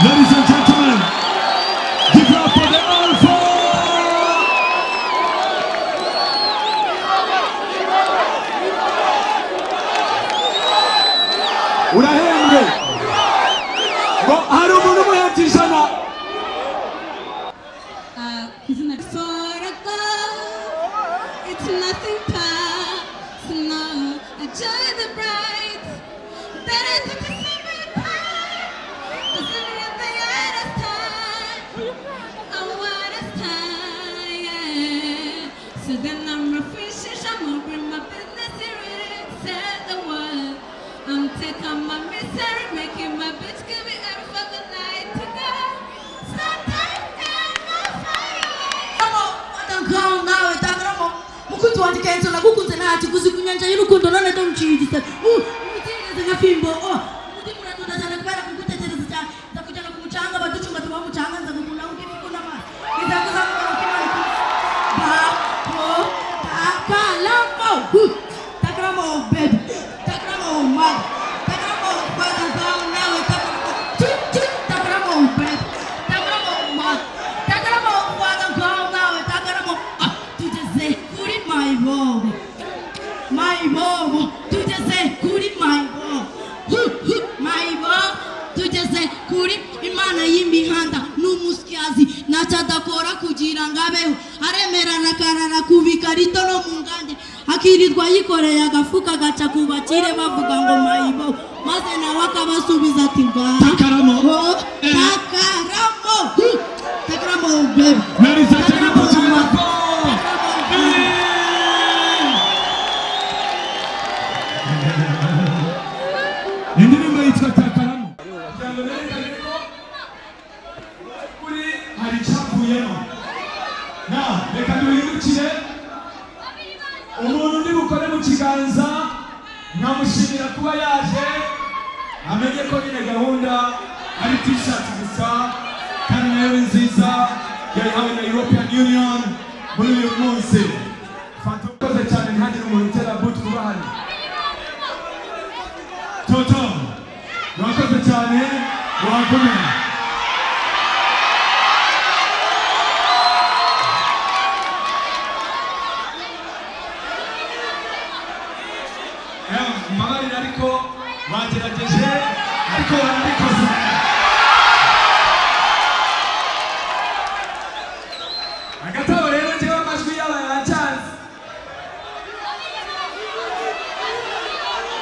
Ladies and gentlemen, give it up for the Alpha! Urahembwe! Ngo hari umuntu muyatijana! He's in the it's nothing mutu wanjye kenzo nagukunze ntacyo guzi kunyanja y'urukundo none ndumcirisa umutigeze nka fimbo umutima uratunda cyane kubera kugutekereza cyane ndakujyana ku mucanga baducunga tuba mucanga nza gukunda ukifuko n'amazi izakuza mu kimana takaramo baby takaramo man takaramo father down now takaramo baby takaramo man takaramo father down now takaramo tugeze kuri my bobo tugeze kuri my bobo tugeze kuri imana y'imihanda n'umusyazi nacadakora kugira ngabeho aremerana karara kubika rito no mungande akirirwa yikoreye agafuka gaca kubakire bavuga ngo mayibo maze nawe akabasubiza ati takaramo baby indirimbo yitwa takaramo kuri hari cyavuyemo na reka duhindukire umuntu ndi bukore mu kiganza nkamushimira kuba yaje amenye ko nyine gahunda ari t-shirt gusa kandi nayo nziza yayihawe na European Union muri uyu munsi fantokoze cyane ntihagire umuntu utera butu kuba hano Toto wakoze cyane wakomeye mbabarira ariko bagerageje ariko barabikoze agatabo